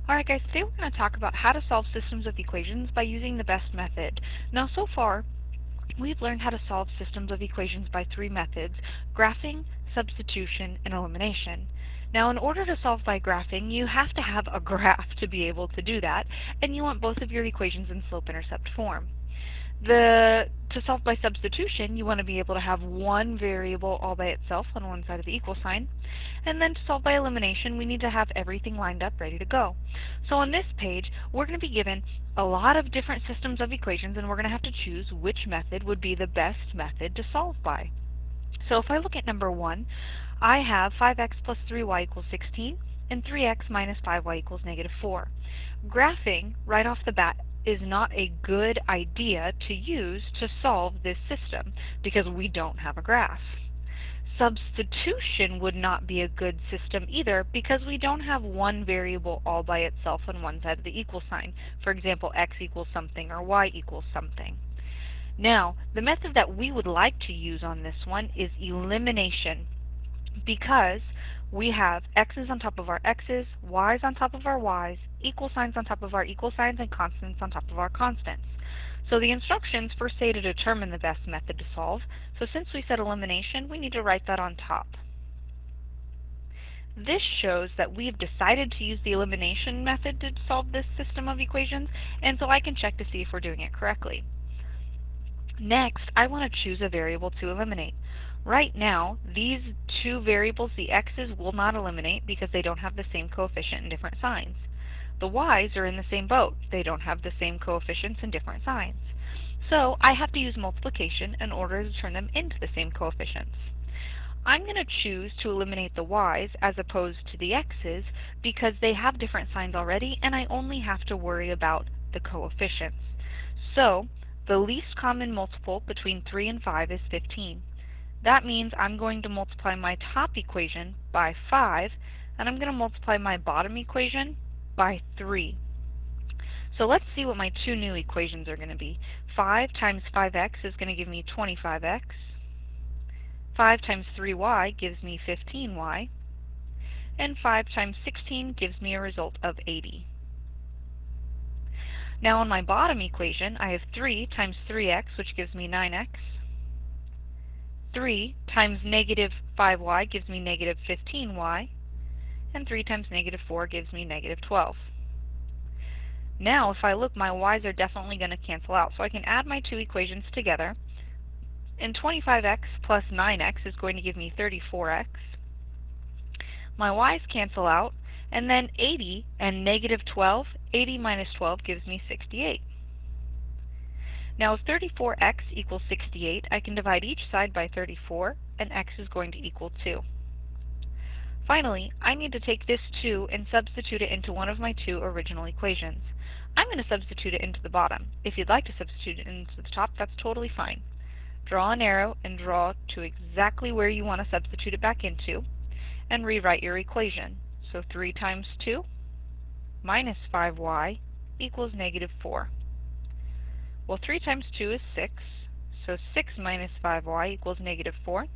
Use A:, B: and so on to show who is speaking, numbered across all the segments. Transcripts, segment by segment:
A: Alright guys, today we're going to talk about how to solve systems of equations by using the best method. Now so far, we've learned how to solve systems of equations by three methods: graphing, substitution, and elimination. Now in order to solve by graphing, you have to have a graph to be able to do that, and you want both of your equations in slope-intercept form. To solve by substitution, you want to be able to have one variable all by itself on one side of the equal sign. And then to solve by elimination, we need to have everything lined up ready to go. So on this page, we're going to be given a lot of different systems of equations, and we're going to have to choose which method would be the best method to solve by. So if I look at number 1, I have 5x plus 3y equals 16 and 3x minus 5y equals negative 4. Graphing right off the bat is not a good idea to use to solve this system because we don't have a graph. Substitution would not be a good system either because we don't have one variable all by itself on one side of the equal sign. For example, x equals something or y equals something. Now, the method that we would like to use on this one is elimination, because we have x's on top of our x's, y's on top of our y's, equal signs on top of our equal signs, and constants on top of our constants. So the instructions first say to determine the best method to solve. So since we said elimination, we need to write that on top. This shows that we've decided to use the elimination method to solve this system of equations, and so I can check to see if we're doing it correctly. Next, I want to choose a variable to eliminate. Right now, these two variables, the x's, will not eliminate because they don't have the same coefficient and different signs. The y's are in the same boat. They don't have the same coefficients and different signs. So I have to use multiplication in order to turn them into the same coefficients. I'm going to choose to eliminate the y's as opposed to the x's because they have different signs already, and I only have to worry about the coefficients. So the least common multiple between 3 and 5 is 15. That means I'm going to multiply my top equation by 5, and I'm going to multiply my bottom equation by 3. So let's see what my two new equations are going to be. 5 times 5x is going to give me 25x. 5 times 3y gives me 15y. And 5 times 16 gives me a result of 80. Now on my bottom equation, I have 3 times 3x, which gives me 9x. 3 times negative 5y gives me negative 15y. And 3 times negative 4 gives me negative 12. Now, if I look, my y's are definitely going to cancel out. So I can add my two equations together. And 25x plus 9x is going to give me 34x. My y's cancel out. And then 80 and negative 12, 80 minus 12 gives me 68. Now if 34x equals 68, I can divide each side by 34, and x is going to equal 2. Finally, I need to take this 2 and substitute it into one of my two original equations. I'm going to substitute it into the bottom. If you'd like to substitute it into the top, that's totally fine. Draw an arrow and draw to exactly where you want to substitute it back into, and rewrite your equation. So 3 times 2 minus 5y equals negative 4. Well, 3 times 2 is 6, so 6 minus 5y equals negative 4.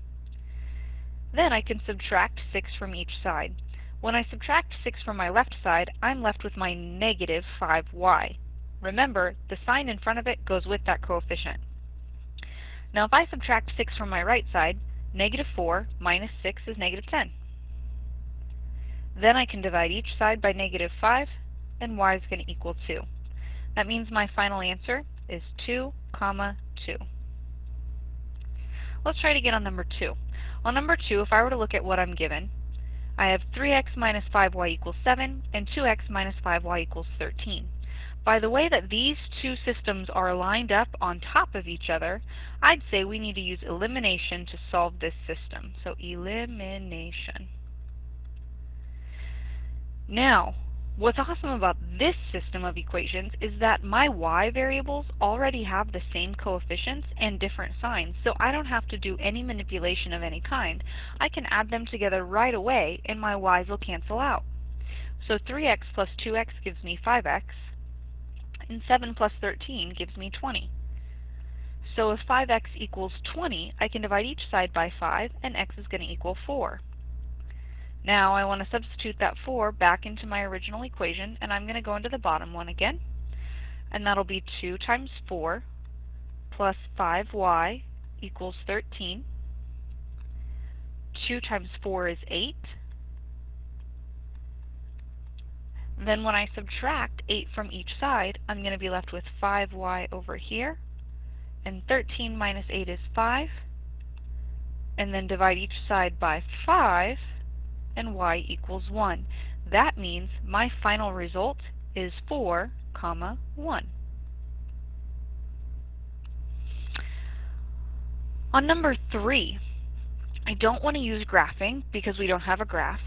A: Then I can subtract 6 from each side. When I subtract 6 from my left side, I'm left with my negative 5y. Remember, the sign in front of it goes with that coefficient. Now if I subtract 6 from my right side, negative 4 minus 6 is negative 10. Then I can divide each side by negative 5, and y is going to equal 2. That means my final answer is 2, 2. Let's try it again on number 2. On number 2, if I were to look at what I'm given, I have 3x minus 5y equals 7, and 2x minus 5y equals 13. By the way that these two systems are lined up on top of each other, I'd say we need to use elimination to solve this system. So elimination. Now, what's awesome about this system of equations is that my y variables already have the same coefficients and different signs, so I don't have to do any manipulation of any kind. I can add them together right away and my y's will cancel out. So 3x plus 2x gives me 5x, and 7 plus 13 gives me 20. So if 5x equals 20, I can divide each side by 5, and x is going to equal 4. Now I want to substitute that 4 back into my original equation, and I'm going to go into the bottom one again, and that'll be 2 times 4 plus 5y equals 13. 2 times 4 is 8. Then when I subtract 8 from each side, I'm going to be left with 5y over here, and 13 minus 8 is 5, and then divide each side by 5, and y equals 1. That means my final result is 4, 1. On number 3, I don't want to use graphing because we don't have a graph.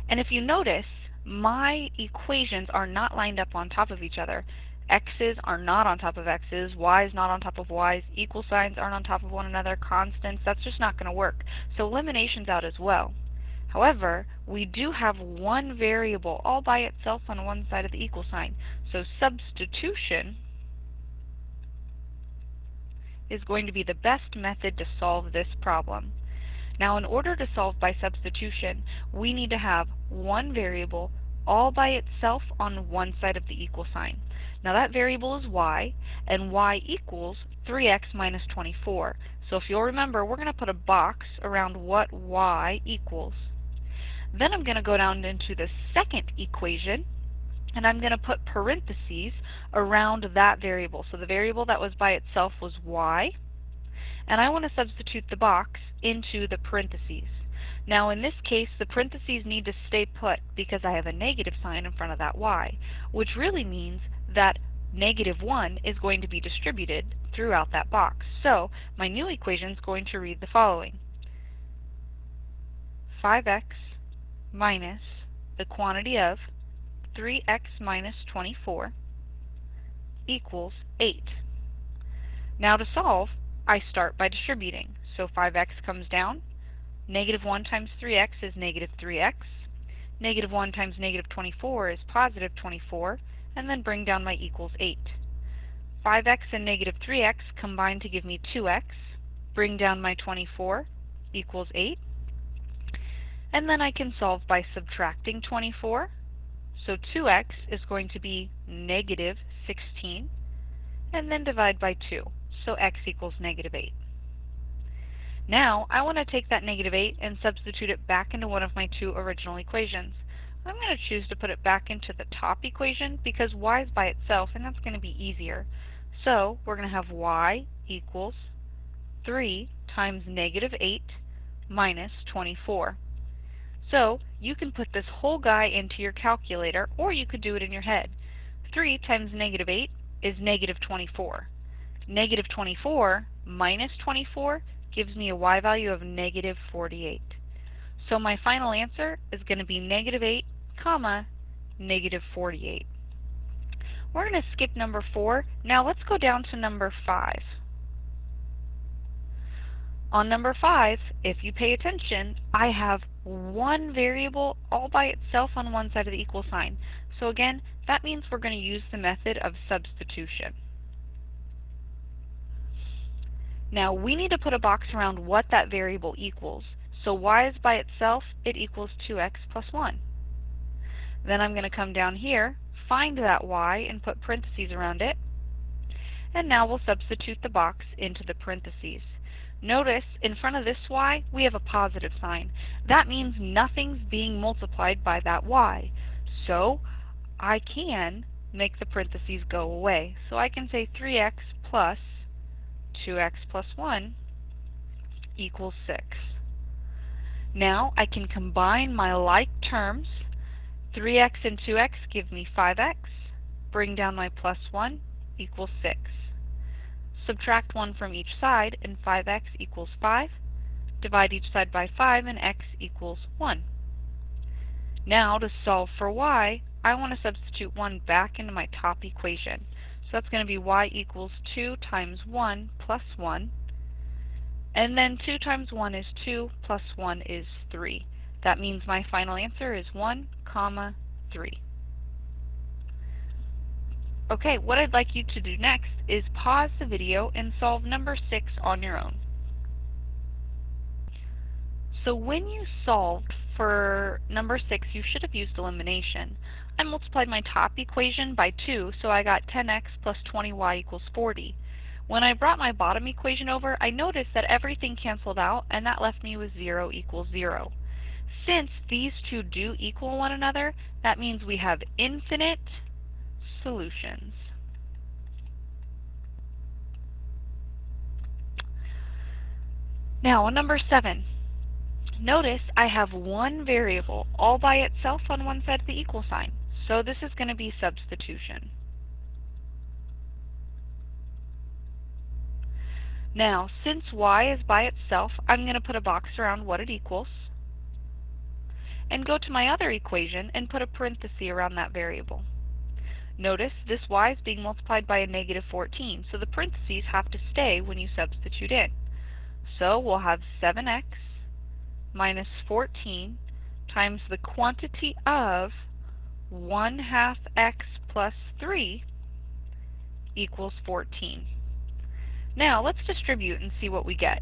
A: And if you notice, my equations are not lined up on top of each other. X's are not on top of X's, Y's not on top of Y's, equal signs aren't on top of one another, constants, that's just not going to work. So elimination's out as well. However, we do have one variable all by itself on one side of the equal sign. So substitution is going to be the best method to solve this problem. Now, in order to solve by substitution, we need to have one variable all by itself on one side of the equal sign. Now that variable is y, and y equals 3x minus 24. So if you'll remember, we're going to put a box around what y equals. Then I'm going to go down into the second equation, and I'm going to put parentheses around that variable. So the variable that was by itself was y, and I want to substitute the box into the parentheses. Now in this case, the parentheses need to stay put because I have a negative sign in front of that y, which really means that -1 is going to be distributed throughout that box. So my new equation is going to read the following: 5x minus the quantity of 3x minus 24 equals 8. Now to solve, I start by distributing. So 5x comes down, -1 times 3x is -3x, -1 times -24 is +24, and then bring down my equals 8. 5x and -3x combine to give me 2x, bring down my 24 equals 8, and then I can solve by subtracting 24. So 2x is going to be -16, and then divide by 2. So x equals -8. Now I want to take that -8 and substitute it back into one of my two original equations. I'm going to choose to put it back into the top equation because y is by itself, and that's going to be easier. So we're going to have y equals 3 times -8 minus 24. So you can put this whole guy into your calculator, or you could do it in your head. 3 times -8 is -24. -24 minus 24 gives me a y value of -48. So my final answer is going to be -8, -48. We're going to skip number 4. Now let's go down to number 5. On number 5, if you pay attention, I have one variable all by itself on one side of the equal sign. So again, that means we're going to use the method of substitution. Now we need to put a box around what that variable equals. So y is by itself, it equals 2x plus 1. Then I'm going to come down here, find that y, and put parentheses around it. And now we'll substitute the box into the parentheses. Notice, in front of this y, we have a positive sign. That means nothing's being multiplied by that y. So I can make the parentheses go away. So I can say 3x plus 2x plus 1 equals 6. Now I can combine my like terms. 3x and 2x give me 5x. Bring down my plus 1 equals 6. Subtract 1 from each side, and 5x equals 5. Divide each side by 5, and x equals 1. Now to solve for y, I want to substitute 1 back into my top equation. So that's going to be y equals 2 times 1 plus 1. And then 2 times 1 is 2, plus 1 is 3. That means my final answer is 1, 3. Okay, what I'd like you to do next is pause the video and solve number 6 on your own. So when you solved for number 6, you should have used elimination. I multiplied my top equation by 2, so I got 10x plus 20y equals 40. When I brought my bottom equation over, I noticed that everything canceled out, and that left me with 0 equals 0. Since these two do equal one another, that means we have infinite solutions. Now on number 7, notice I have one variable all by itself on one side of the equal sign. So this is going to be substitution. Now, since y is by itself, I'm going to put a box around what it equals and go to my other equation and put a parenthesis around that variable. Notice this y is being multiplied by a negative 14, so the parentheses have to stay when you substitute in. So we'll have 7x minus 14 times the quantity of 1/2 x plus 3 equals 14. Now let's distribute and see what we get.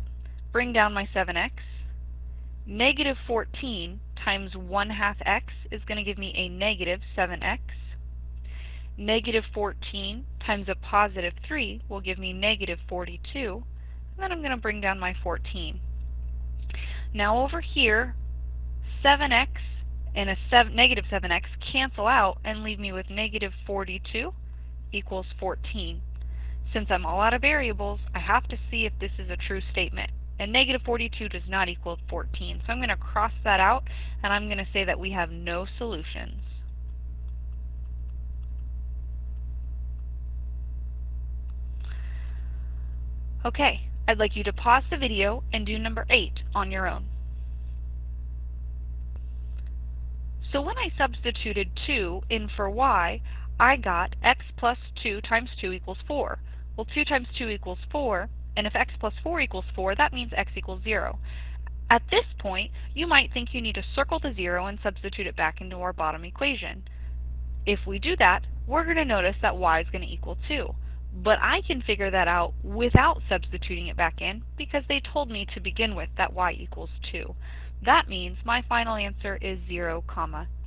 A: Bring down my 7x. Negative 14 times 1/2 x is going to give me a negative 7x. Negative 14 times a positive 3 will give me negative 42. And then I'm going to bring down my 14. Now over here, 7x and negative 7x cancel out and leave me with negative 42 equals 14. Since I'm all out of variables, I have to see if this is a true statement. And negative 42 does not equal 14. So I'm going to cross that out, and I'm going to say that we have no solutions. Okay, I'd like you to pause the video and do number 8 on your own. So when I substituted 2 in for y, I got x plus 2 times 2 equals 4. Well, 2 times 2 equals 4, and if x plus 4 equals 4, that means x equals 0. At this point, you might think you need to circle the 0 and substitute it back into our bottom equation. If we do that, we're going to notice that y is going to equal 2. But I can figure that out without substituting it back in because they told me to begin with that y equals 2. That means my final answer is 0,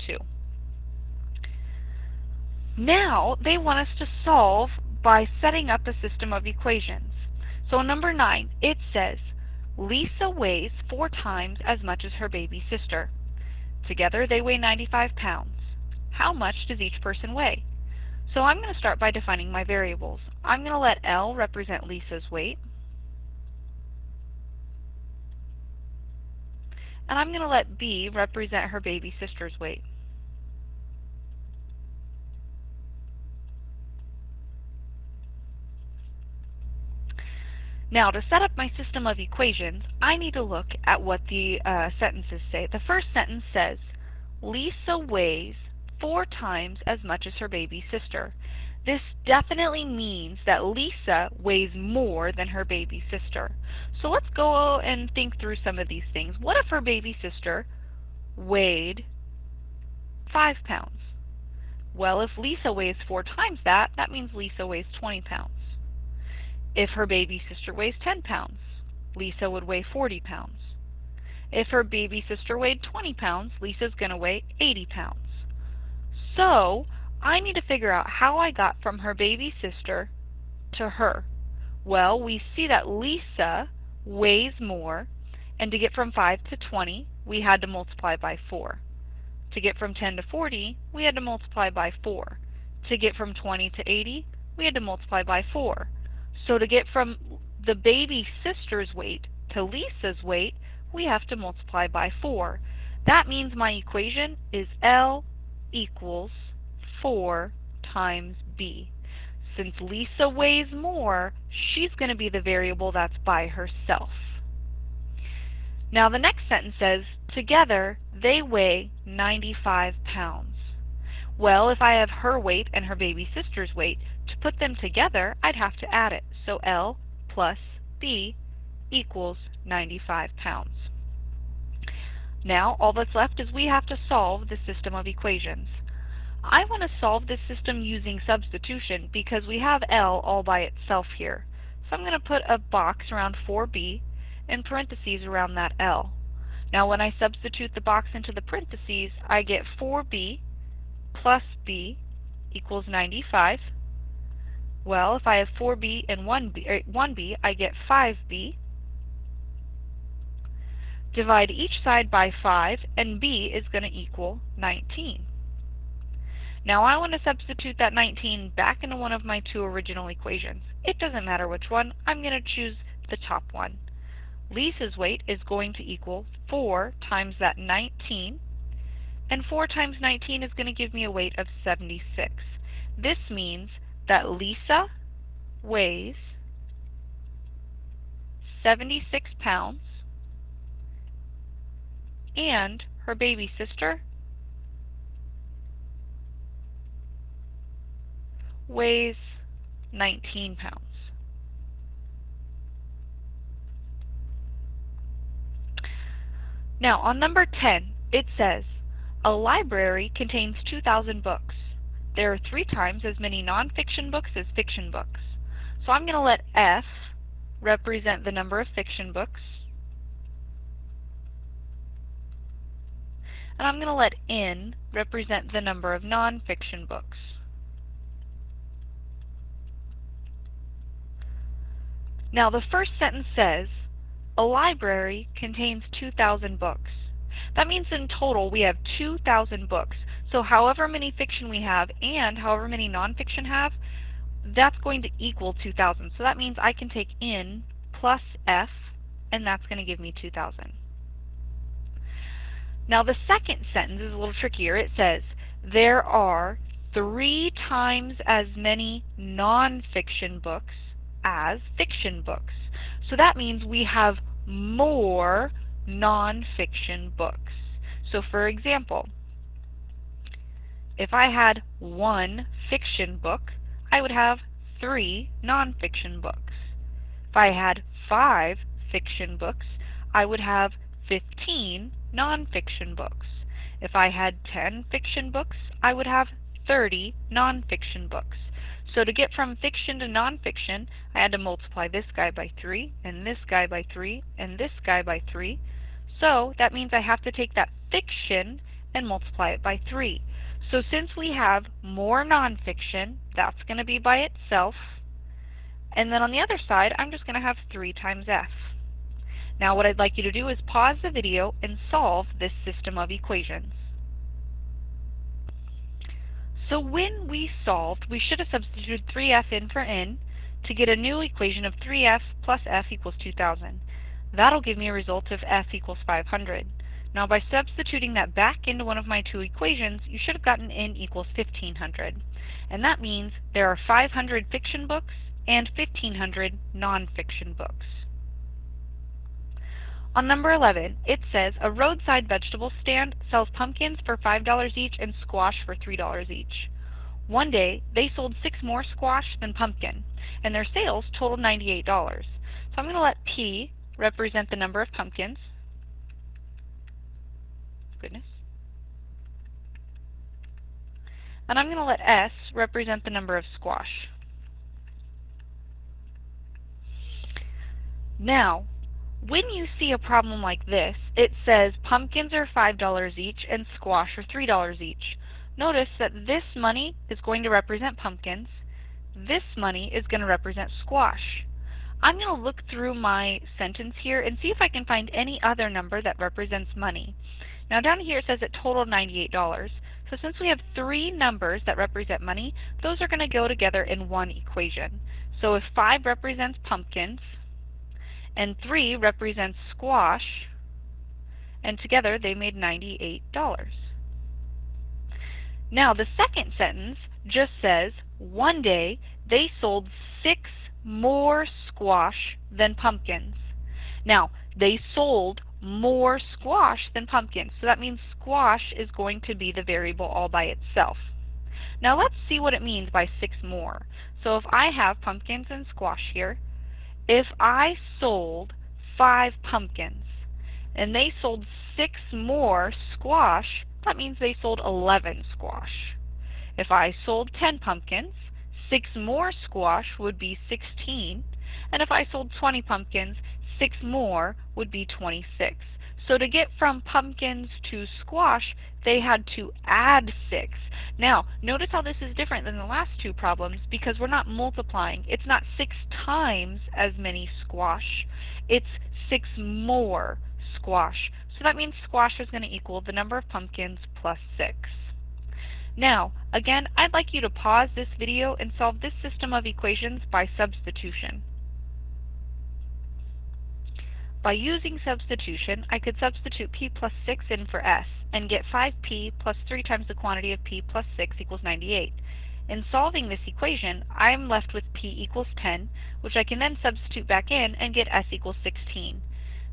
A: 2. Now they want us to solve by setting up a system of equations. So number 9, it says Lisa weighs 4 times as much as her baby sister. Together they weigh 95 pounds. How much does each person weigh? So I'm going to start by defining my variables. I'm going to let L represent Lisa's weight. And I'm going to let B represent her baby sister's weight. Now, to set up my system of equations, I need to look at what the sentences say. The first sentence says, Lisa weighs 4 times as much as her baby sister. This definitely means that Lisa weighs more than her baby sister. So let's go and think through some of these things. What if her baby sister weighed 5 pounds? Well, if Lisa weighs 4 times that, that means Lisa weighs 20 pounds. If her baby sister weighs 10 pounds, Lisa would weigh 40 pounds. If her baby sister weighed 20 pounds, Lisa's going to weigh 80 pounds. So I need to figure out how I got from her baby sister to her. Well, we see that Lisa weighs more, and to get from 5 to 20, we had to multiply by 4. To get from 10 to 40, we had to multiply by 4. To get from 20 to 80, we had to multiply by 4. So to get from the baby sister's weight to Lisa's weight, we have to multiply by 4. That means my equation is L equals 4 times B. Since Lisa weighs more, she's going to be the variable that's by herself. Now the next sentence says, together they weigh 95 pounds. Well, if I have her weight and her baby sister's weight, to put them together, I'd have to add it. So L plus B equals 95 pounds. Now all that's left is we have to solve the system of equations. I want to solve this system using substitution because we have L all by itself here. So I'm going to put a box around 4B and parentheses around that L. Now when I substitute the box into the parentheses, I get 4b plus b equals 95. Well, if I have 4b and 1b, I get 5b. Divide each side by 5, and b is going to equal 19. Now I want to substitute that 19 back into one of my two original equations. It doesn't matter which one, I'm going to choose the top one. Lisa's weight is going to equal 4 times that 19, and 4 times 19 is going to give me a weight of 76. This means that Lisa weighs 76 pounds and her baby sister weighs 19 pounds. Now on number 10, it says, a library contains 2,000 books. There are 3 times as many non-fiction books as fiction books. So I'm going to let F represent the number of fiction books, and I'm going to let N represent the number of non-fiction books. Now the first sentence says, a library contains 2,000 books. That means in total we have 2,000 books. So however many fiction we have and however many nonfiction have, that's going to equal 2,000. So that means I can take N plus F, and that's going to give me 2,000. Now the second sentence is a little trickier. It says, there are 3 times as many nonfiction books as fiction books. So that means we have more nonfiction books. So for example, if I had 1 fiction book, I would have 3 nonfiction books. If I had 5 fiction books, I would have 15 nonfiction books. If I had 10 fiction books, I would have 30 nonfiction books. So to get from fiction to nonfiction, I had to multiply this guy by 3, and this guy by 3, and this guy by 3. So that means I have to take that fiction and multiply it by 3. So since we have more nonfiction, that's going to be by itself. And then on the other side, I'm just going to have 3 times F. Now what I'd like you to do is pause the video and solve this system of equations. So when we solved, we should have substituted 3F in for N to get a new equation of 3F plus F equals 2,000. That'll give me a result of F equals 500. Now by substituting that back into one of my two equations, you should have gotten N equals 1,500. And that means there are 500 fiction books and 1,500 non-fiction books. On number 11, it says a roadside vegetable stand sells pumpkins for $5 each and squash for $3 each. One day, they sold 6 more squash than pumpkin, and their sales totaled $98. So I'm going to let P represent the number of pumpkins. Goodness. And I'm going to let S represent the number of squash. Now, when you see a problem like this, it says pumpkins are $5 each and squash are $3 each. Notice that this money is going to represent pumpkins. This money is going to represent squash. I'm going to look through my sentence here and see if I can find any other number that represents money. Now down here it says it totaled $98. So since we have 3 numbers that represent money, those are going to go together in one equation. So if 5 represents pumpkins, and 3 represents squash, and together they made $98. Now the second sentence just says, one day they sold 6 more squash than pumpkins. Now, they sold more squash than pumpkins, so that means squash is going to be the variable all by itself. Now let's see what it means by 6 more. So if I have pumpkins and squash here, if I sold 5 pumpkins and they sold 6 more squash, that means they sold 11 squash. If I sold 10 pumpkins, 6 more squash would be 16, and if I sold 20 pumpkins, 6 more would be 26. So to get from pumpkins to squash, they had to add 6. Now, notice how this is different than the last two problems because we're not multiplying. It's not 6 times as many squash. It's 6 more squash. So that means squash is going to equal the number of pumpkins plus 6. Now, again, I'd like you to pause this video and solve this system of equations by substitution. By using substitution, I could substitute p plus 6 in for s and get 5p plus 3 times the quantity of p plus 6 equals 98. In solving this equation, I am left with p equals 10, which I can then substitute back in and get s equals 16.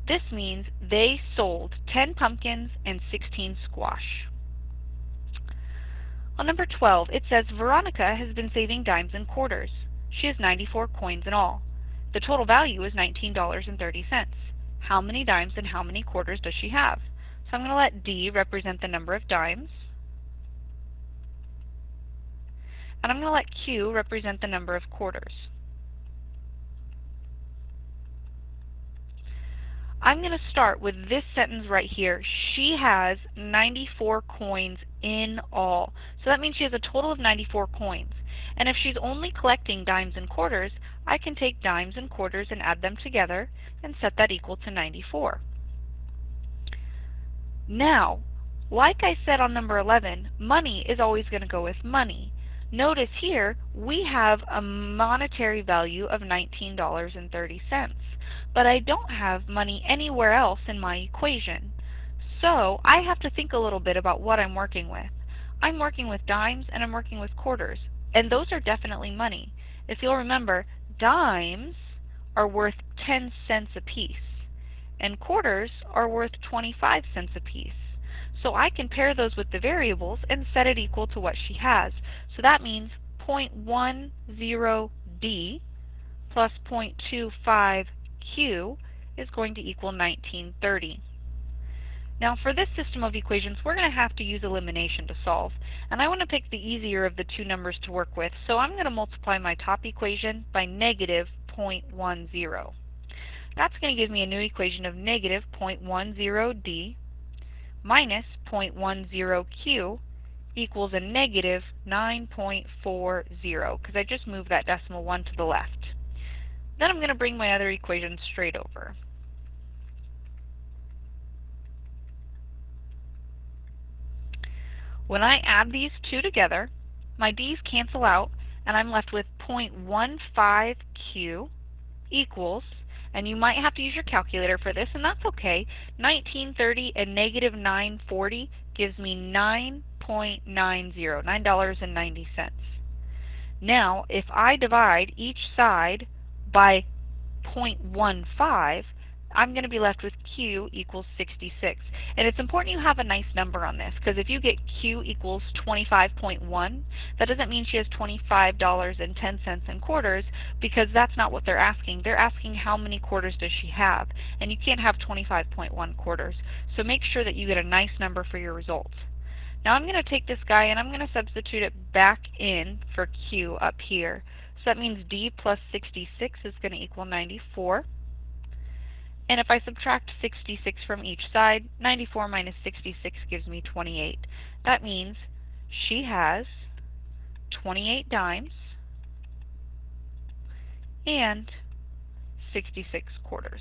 A: This means they sold 10 pumpkins and 16 squash. On number 12, it says Veronica has been saving dimes and quarters. She has 94 coins in all. The total value is $19.30. How many dimes and how many quarters does she have? So I'm going to let D represent the number of dimes, and I'm going to let Q represent the number of quarters. I'm going to start with this sentence right here. She has 94 coins in all. So that means she has a total of 94 coins. And if she's only collecting dimes and quarters, I can take dimes and quarters and add them together and set that equal to 94. Now, like I said on number 11, money is always going to go with money. Notice here we have a monetary value of $19.30, but I don't have money anywhere else in my equation. So I have to think a little bit about what I'm working with. I'm working with dimes and I'm working with quarters, and those are definitely money. If you'll remember, dimes are worth 10 cents a piece, and quarters are worth 25 cents a piece. So I can pair those with the variables and set it equal to what she has. So that means 0.10D plus 0.25Q is going to equal 1930. Now for this system of equations, we're going to have to use elimination to solve. And I want to pick the easier of the two numbers to work with. So I'm going to multiply my top equation by negative 0.10. That's going to give me a new equation of negative 0.10D minus 0.10Q equals a negative 9.40, because I just moved that decimal one to the left. Then I'm going to bring my other equation straight over. When I add these two together, my d's cancel out, and I'm left with 0.15Q equals, and you might have to use your calculator for this, and that's okay, 1930 and negative 940 gives me $9.90, $9.90. Now, if I divide each side by 0.15, I'm going to be left with Q equals 66. And it's important you have a nice number on this, because if you get Q equals 25.1, that doesn't mean she has $25.10 in quarters, because that's not what they're asking. They're asking how many quarters does she have, and you can't have 25.1 quarters. So make sure that you get a nice number for your results. Now I'm going to take this guy and I'm going to substitute it back in for Q up here. So that means D plus 66 is going to equal 94. And if I subtract 66 from each side, 94 minus 66 gives me 28. That means she has 28 dimes and 66 quarters.